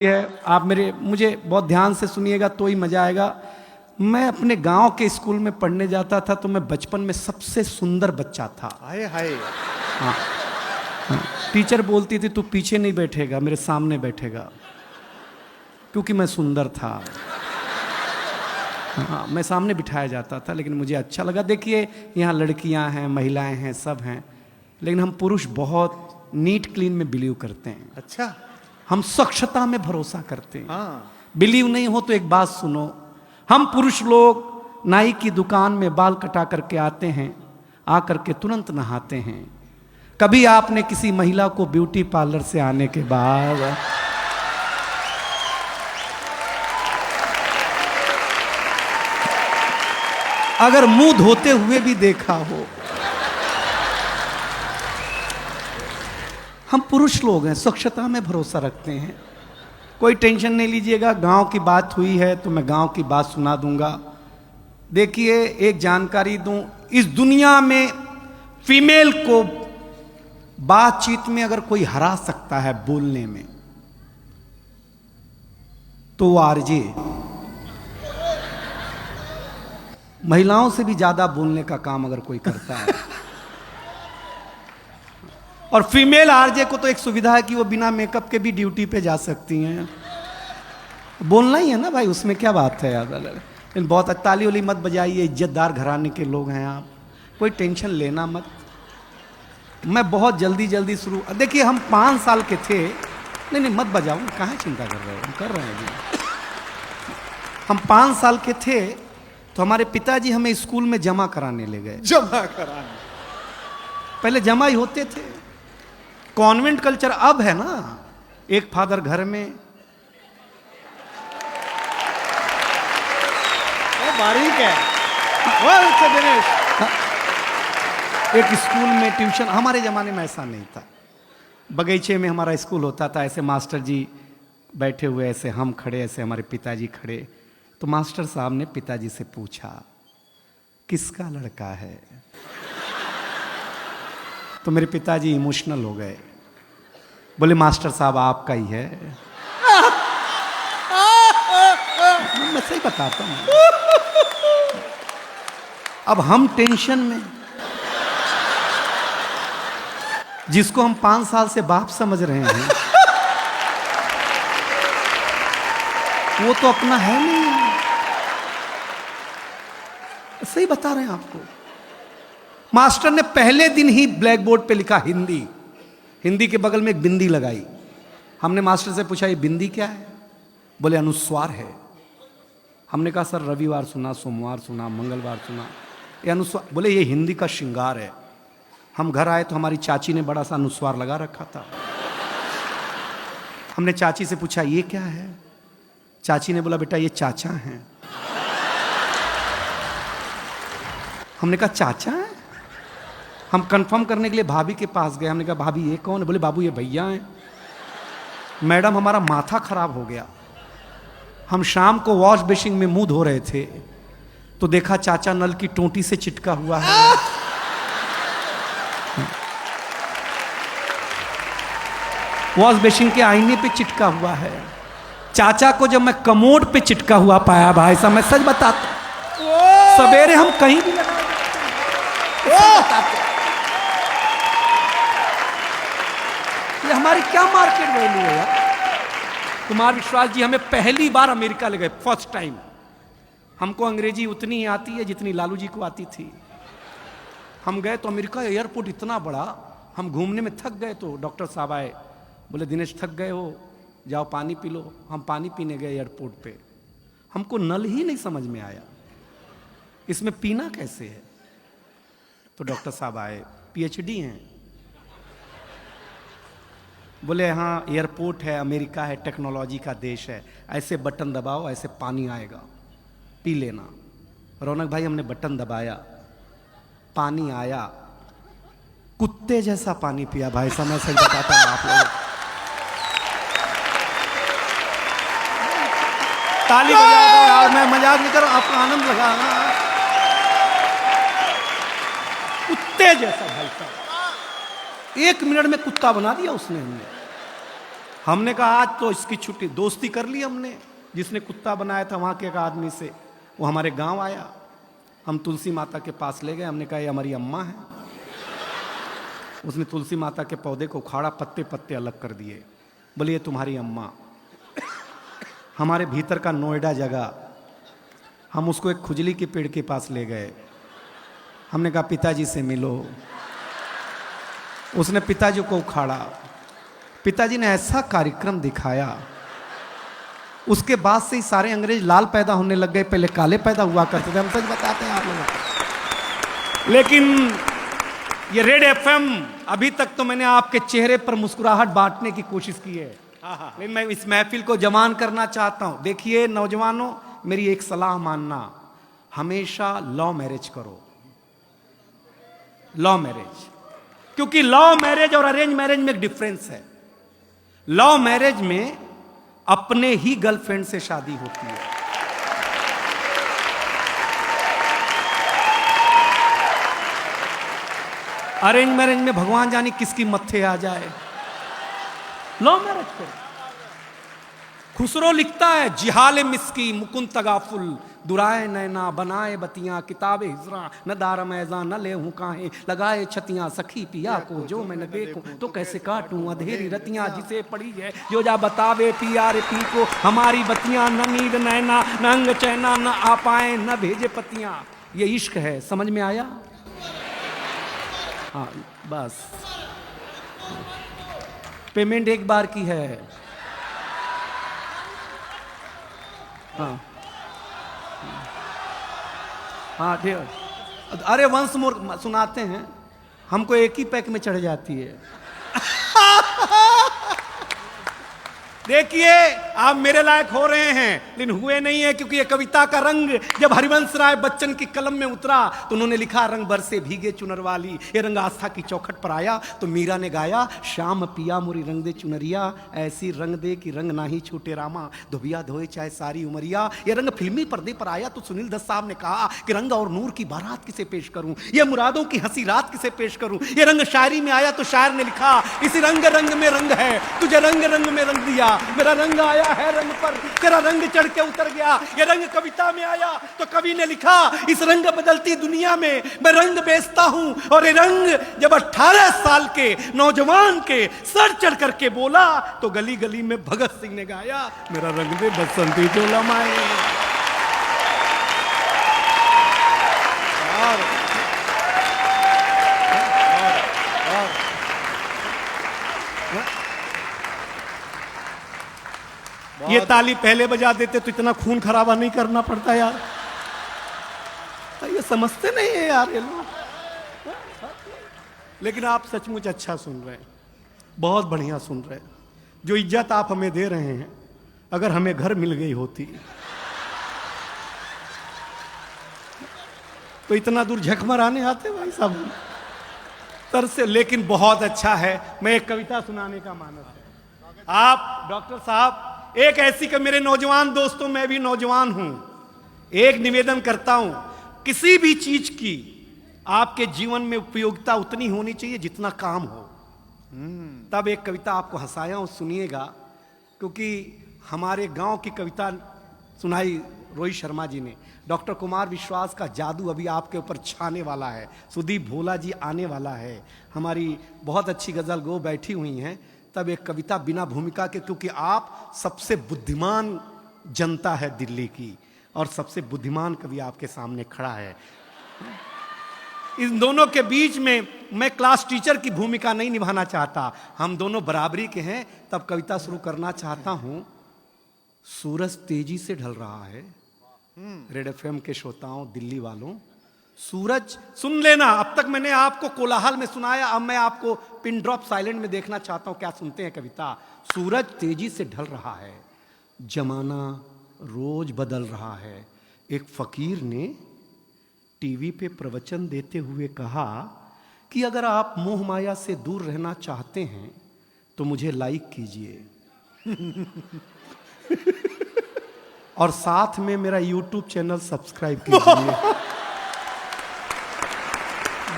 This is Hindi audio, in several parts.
है। आप मुझे बहुत ध्यान से सुनिएगा तो ही मजा आएगा। मैं अपने गांव के स्कूल में पढ़ने जाता था तो मैं बचपन में सबसे सुंदर बच्चा था। हाय हाय। हाँ, हाँ। टीचर बोलती थी तू पीछे नहीं बैठेगा, मेरे सामने बैठेगा, क्योंकि मैं सुंदर था। हाँ, मैं सामने बिठाया जाता था, लेकिन मुझे अच्छा लगा। देखिए यहाँ लड़कियां हैं, महिलाएं हैं, सब हैं, लेकिन हम पुरुष बहुत नीट क्लीन में बिलीव करते हैं। अच्छा। हम स्वच्छता में भरोसा करते हैं। हाँ। बिलीव नहीं हो तो एक बात सुनो, हम पुरुष लोग नाई की दुकान में बाल कटा करके आते हैं, आकर के तुरंत नहाते हैं। कभी आपने किसी महिला को ब्यूटी पार्लर से आने के बाद अगर मुंह धोते हुए भी देखा हो? हम पुरुष लोग हैं, स्वच्छता में भरोसा रखते हैं। कोई टेंशन नहीं लीजिएगा, गांव की बात हुई है तो मैं गांव की बात सुना दूंगा। देखिए एक जानकारी दूं, इस दुनिया में फीमेल को बातचीत में अगर कोई हरा सकता है बोलने में, तो वो आरजे। महिलाओं से भी ज्यादा बोलने का काम अगर कोई करता है। और फीमेल आरजे को तो एक सुविधा है कि वो बिना मेकअप के भी ड्यूटी पे जा सकती हैं। बोलना ही है ना भाई, उसमें क्या बात है यार। लेकिन बहुत ताली वाली मत बजाइए, इज्जतदार घराने के लोग हैं आप, कोई टेंशन लेना मत। मैं बहुत जल्दी शुरू, देखिए हम 5 साल के थे। नहीं मत बजाओ, कहाँ चिंता कर रहे हो, हम कर रहे हैं अभी। हम 5 साल के थे तो हमारे पिताजी हमें स्कूल में जमा कराने ले गए। जमा कराने? पहले जमा ही होते थे, कॉन्वेंट कल्चर अब है ना। एक फादर घर में, बारीक है वो दिनेश। एक स्कूल में ट्यूशन। हमारे जमाने में ऐसा नहीं था। बगीचे में हमारा स्कूल होता था, ऐसे मास्टर जी बैठे हुए, ऐसे हम खड़े, ऐसे हमारे पिताजी खड़े। तो मास्टर साहब ने पिताजी से पूछा किसका लड़का है? तो मेरे पिताजी इमोशनल हो गए, बोले मास्टर साहब आपका ही है। मैं सही बताता हूं। अब हम टेंशन में, जिसको हम 5 साल से बाप समझ रहे हैं, वो तो अपना है नहीं। सही बता रहे हैं आपको। मास्टर ने पहले दिन ही ब्लैक बोर्ड पे लिखा हिंदी। हिंदी के बगल में एक बिंदी लगाई। हमने मास्टर से पूछा ये बिंदी क्या है? बोले अनुस्वार है। हमने कहा सर रविवार सुना, सोमवार सुना, मंगलवार सुना, ये अनुस्वार। बोले ये हिंदी का श्रृंगार है। हम घर आए तो हमारी चाची ने बड़ा सा अनुस्वार लगा रखा था। हमने चाची से पूछा ये क्या है? चाची ने बोला बेटा ये चाचा हैं। हमने कहा चाचा है? हम कंफर्म करने के लिए भाभी के पास गए। हमने कहा भाभी ये कौन है? बोले बाबू ये भैया हैं। मैडम हमारा माथा खराब हो गया। हम शाम को वॉश बेसिन में मुंह धो रहे थे तो देखा चाचा नल की टोंटी से चिटका हुआ है। वॉश बेसिन के आईने पे चिटका हुआ है। चाचा को जब मैं कमोड पे चिटका हुआ पाया, भाई साहब मैं सच बताता, सवेरे हम कहीं भी लगा ये हमारी क्या मार्केट वैल्यू है यार। कुमार विश्वास जी हमें पहली बार अमेरिका ले गए, फर्स्ट टाइम। हमको अंग्रेजी उतनी ही आती है जितनी लालू जी को आती थी। हम गए तो अमेरिका एयरपोर्ट इतना बड़ा, हम घूमने में थक गए तो डॉक्टर साहब आए, बोले दिनेश थक गए हो, जाओ पानी पी लो। हम पानी पीने गए एयरपोर्ट पे, हमको नल ही नहीं समझ में आया, इसमें पीना कैसे है। तो डॉक्टर साहब आए, पीएचडी हैं, बोले हाँ एयरपोर्ट है, अमेरिका है, टेक्नोलॉजी का देश है, ऐसे बटन दबाओ ऐसे पानी आएगा, पी लेना। रौनक भाई हमने बटन दबाया, पानी आया, कुत्ते जैसा पानी पिया भाई साहब। मैं सही बताता हूँ आप लोग, ताली बजा दो यार, मैं मजाक नहीं कर रहा, आपको आनंद लगा। कुत्ते जैसा भाई साहब, 1 मिनट में कुत्ता बना दिया उसने हमने। हमने कहा आज तो इसकी छुट्टी, दोस्ती कर ली हमने। जिसने कुत्ता बनाया था वहां के एक आदमी से, वो हमारे गांव आया, हम तुलसी माता के पास ले गए। हमने कहा ये हमारी अम्मा है। उसने तुलसी माता के पौधे को उखाड़ा, पत्ते पत्ते अलग कर दिए, बोले ये तुम्हारी अम्मा। हमारे भीतर का नोएडा जगह, हम उसको एक खुजली के पेड़ के पास ले गए। हमने कहा पिताजी से मिलो। उसने पिताजी को उखाड़ा, पिताजी ने ऐसा कार्यक्रम दिखाया, उसके बाद से ही सारे अंग्रेज लाल पैदा होने लग गए, पहले काले पैदा हुआ करते थे। हम सच बताते हैं आप लोगों को। लेकिन ये रेड एफएम, अभी तक तो मैंने आपके चेहरे पर मुस्कुराहट बांटने की कोशिश की है, लेकिन मैं इस महफिल को जवान करना चाहता हूं। देखिए नौजवानों, मेरी एक सलाह मानना, हमेशा लव मैरिज करो, लव मैरिज। क्योंकि लव मैरिज और अरेंज मैरिज में एक डिफरेंस है। लव मैरिज में अपने ही गर्लफ्रेंड से शादी होती है, अरेंज मैरिज में भगवान जाने किसकी मत्थे आ जाए। लव मैरिज करो। खुसरो लिखता है, जिहाले मिस्की मुकुंद तगाफुल, दुराए नैना बनाए बतियां, किताबे हिजरा न दार मैजा न ले हूं काहे, लगाए छतियां सखी पिया को, जो मैं न देखूं तो कैसे काटूं अधेरी रतियां, जिसे पड़ी है जो जा बतावे पिया रे पी को, हमारी बतियां न नींद नैना न अंग चैना, न आ पाए न भेजे पतियां। ये इश्क है, समझ में आया? हाँ बस, पेमेंट एक बार की है। हाँ हाँ ठीक। अरे वंस मोर सुनाते हैं, हमको एक ही पैक में चढ़ जाती है। देखिए आप मेरे लायक हो रहे हैं, लेकिन हुए नहीं है, क्योंकि ये कविता का रंग जब हरिवंश राय बच्चन की कलम में उतरा तो उन्होंने लिखा, रंग बरसे भीगे चुनर वाली। ये रंग आस्था की चौखट पर आया तो मीरा ने गाया, श्याम पिया मुरी रंग दे चुनरिया, ऐसी रंग दे कि रंग ना ही छूटे रामा, धोबिया धोए चाहे सारी उमरिया। ये रंग फिल्मी पर्दे पर आया तो सुनील दत्त साहब ने कहा कि रंग और नूर की बारात किसे पेश करूं, ये मुरादों की हंसी रात किसे पेश करूं। ये रंग शायरी में आया तो शायर ने लिखा, इसी रंग रंग में रंग है, तुझे रंग रंग में रंग दिया, मेरा रंग आया है रंग पर, तेरा रंग चढ़ के उतर गया। ये रंग कविता में आया तो कवि ने लिखा, इस रंग बदलती दुनिया में मैं रंग बेचता हूं। और ये रंग जब 18 साल के नौजवान के सर चढ़ करके बोला तो गली गली में भगत सिंह ने गाया, मेरा रंग दे बसंती चोला माए। ये ताली पहले बजा देते तो इतना खून खराबा नहीं करना पड़ता यार। ये समझते नहीं है यार ये लोग। लेकिन आप सचमुच अच्छा सुन रहे हैं, बहुत बढ़िया सुन रहे हैं। जो इज्जत आप हमें दे रहे हैं, अगर हमें घर मिल गई होती तो इतना दूर झक मराने आते भाई साहब तर से। लेकिन बहुत अच्छा है, मैं एक कविता सुनाने का मानस है। आप डॉक्टर साहब, एक ऐसी कि मेरे नौजवान दोस्तों, मैं भी नौजवान हूं, एक निवेदन करता हूं, किसी भी चीज की आपके जीवन में उपयोगिता उतनी होनी चाहिए जितना काम हो। तब एक कविता आपको हंसाया हूं, सुनिएगा, क्योंकि हमारे गांव की कविता सुनाई रोहित शर्मा जी ने। डॉक्टर कुमार विश्वास का जादू अभी आपके ऊपर छाने वाला है। सुदीप भोला जी आने वाला है, हमारी बहुत अच्छी गजल गो बैठी हुई हैं। तब एक कविता बिना भूमिका के, क्योंकि आप सबसे बुद्धिमान जनता है दिल्ली की और सबसे बुद्धिमान कवि आपके सामने खड़ा है। इन दोनों के बीच में मैं क्लास टीचर की भूमिका नहीं निभाना चाहता, हम दोनों बराबरी के हैं। तब कविता शुरू करना चाहता हूं। सूरज तेजी से ढल रहा है, रेड एफएम के श्रोताओं, दिल्ली वालों, सूरज सुन लेना। अब तक मैंने आपको कोलाहल में सुनाया, अब मैं आपको पिन ड्रॉप साइलेंट में देखना चाहता हूं, क्या सुनते हैं कविता। सूरज तेजी से ढल रहा है, जमाना रोज बदल रहा है। एक फकीर ने टीवी पे प्रवचन देते हुए कहा कि अगर आप मोह माया से दूर रहना चाहते हैं तो मुझे लाइक कीजिए और साथ में मेरा यूट्यूब चैनल सब्सक्राइब कीजिए।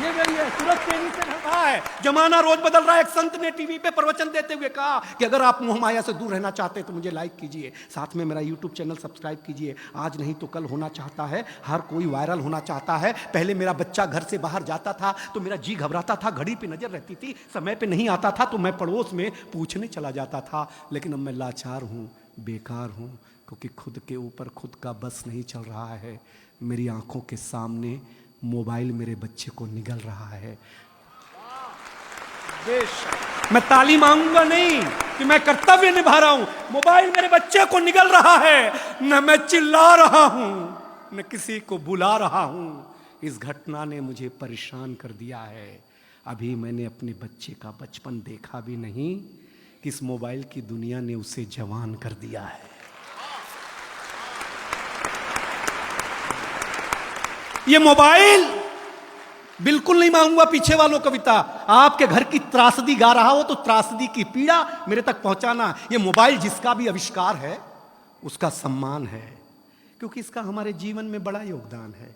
ये गई है, सूरज तेजी से ढल रहा है, जमाना रोज बदल रहा है। एक संत ने टीवी पे प्रवचन देते हुए कहा कि अगर आप मोह माया से दूर रहना चाहते हैं तो मुझे लाइक कीजिए, साथ में मेरा यूट्यूब चैनल सब्सक्राइब कीजिए। आज नहीं तो कल होना चाहता है, हर कोई वायरल होना चाहता है। पहले मेरा बच्चा घर से बाहर जाता था तो मेरा जी घबराता था, घड़ी पे नजर रहती थी, समय पे नहीं आता था तो मैं पड़ोस में पूछने चला जाता था। लेकिन अब मैं लाचार हूँ, बेकार हूँ, क्योंकि खुद के ऊपर खुद का बस नहीं चल रहा है। मेरी आंखों के सामने मोबाइल मेरे बच्चे को निगल रहा है। मैं ताली मांगूंगा नहीं कि मैं कर्तव्य निभा रहा हूं, मोबाइल मेरे बच्चे को निगल रहा है। न मैं चिल्ला रहा हूं, न किसी को बुला रहा हूं। इस घटना ने मुझे परेशान कर दिया है। अभी मैंने अपने बच्चे का बचपन देखा भी नहीं कि इस मोबाइल की दुनिया ने उसे जवान कर दिया है। ये मोबाइल, बिल्कुल नहीं मांगूंगा पीछे वालों कविता, आपके घर की त्रासदी गा रहा हो तो त्रासदी की पीड़ा मेरे तक पहुंचाना। ये मोबाइल जिसका भी आविष्कार है उसका सम्मान है, क्योंकि इसका हमारे जीवन में बड़ा योगदान है।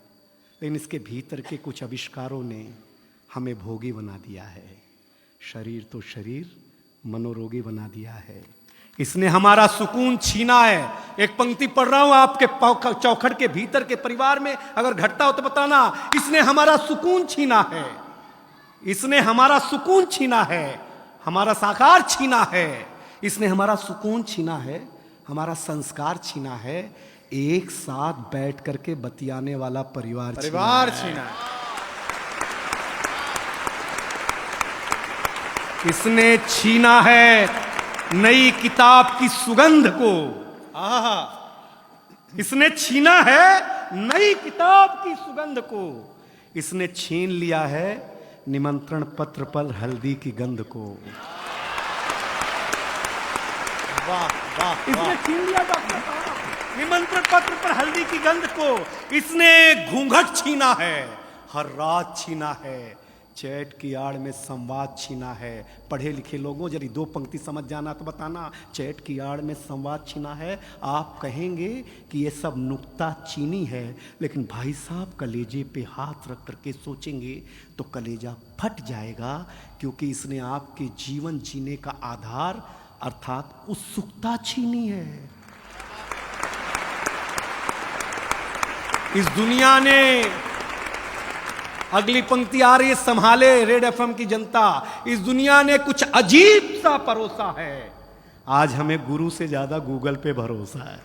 लेकिन इसके भीतर के कुछ आविष्कारों ने हमें भोगी बना दिया है। शरीर तो शरीर, मनोरोगी बना दिया है। इसने हमारा सुकून छीना है। एक पंक्ति पढ़ रहा हूं आपके चौखट के भीतर के परिवार में अगर घटता हो तो बताना। इसने हमारा सुकून छीना है, इसने हमारा सुकून छीना है, हमारा साकार छीना है। इसने हमारा सुकून छीना है, हमारा संस्कार छीना है। एक साथ बैठ करके बतियाने वाला परिवार छीना है। इसने छीना है नई किताब की सुगंध को। इसने छीना है नई किताब की सुगंध को। इसने छीन लिया है निमंत्रण पत्र पर हल्दी की गंध को। वाह वाह, इसने छीन लिया डॉक्टर साहब निमंत्रण पत्र पर हल्दी की गंध को। इसने घूंघट छीना है, हर रात छीना है, चैट की आड़ में संवाद छीना है। पढ़े लिखे लोगों जरी दो पंक्ति समझ जाना तो बताना। चैट की आड़ में संवाद छीना है। आप कहेंगे कि ये सब नुक्ता चीनी है, लेकिन भाई साहब कलेजे पे हाथ रख करके सोचेंगे तो कलेजा फट जाएगा, क्योंकि इसने आपके जीवन जीने का आधार अर्थात उत्सुकता छीनी है। इस दुनिया ने, अगली पंक्ति आ रही है, संभाले रेड एफएम की जनता, इस दुनिया ने कुछ अजीब सा परोसा है। आज हमें गुरु से ज्यादा गूगल पे भरोसा है।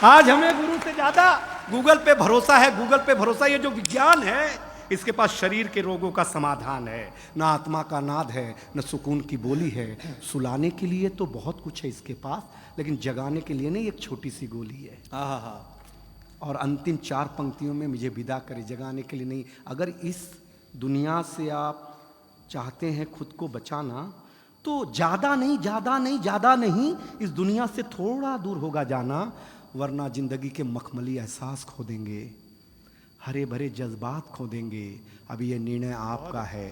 आज हमें गुरु से ज्यादा गूगल पे भरोसा है। गूगल पे भरोसा, ये जो विज्ञान है इसके पास शरीर के रोगों का समाधान है। ना आत्मा का नाद है, न सुकून की बोली है। सुलाने के लिए तो बहुत कुछ है इसके पास, लेकिन जगाने के लिए नहीं, एक छोटी सी गोली है। और अंतिम 4 पंक्तियों में मुझे विदा करे, जगाने के लिए नहीं। अगर इस दुनिया से आप चाहते हैं खुद को बचाना तो ज़्यादा नहीं, इस दुनिया से थोड़ा दूर होगा जाना, वरना जिंदगी के मखमली एहसास खो देंगे, हरे भरे जज्बात खो देंगे। अब ये निर्णय आपका है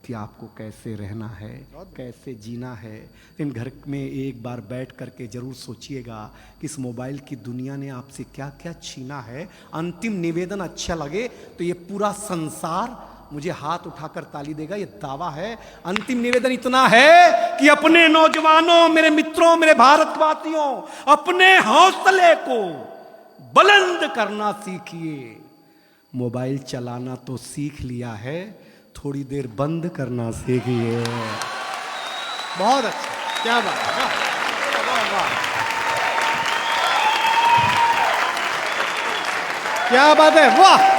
कि आपको कैसे रहना है, कैसे जीना है। इन घर में एक बार बैठ करके जरूर सोचिएगा कि इस मोबाइल की दुनिया ने आपसे क्या क्या छीना है। अंतिम निवेदन अच्छा लगे तो ये पूरा संसार मुझे हाथ उठाकर ताली देगा, ये दावा है। अंतिम निवेदन इतना है कि अपने नौजवानों, मेरे मित्रों, मेरे भारतवासियों, अपने हौसले को बुलंद करना सीखिए। मोबाइल चलाना तो सीख लिया है, थोड़ी देर बंद करना सीखिए। बहुत अच्छा, क्या बात है, वाह वाह, क्या बात है, वाह।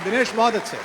दिनेश बहुत अच्छे।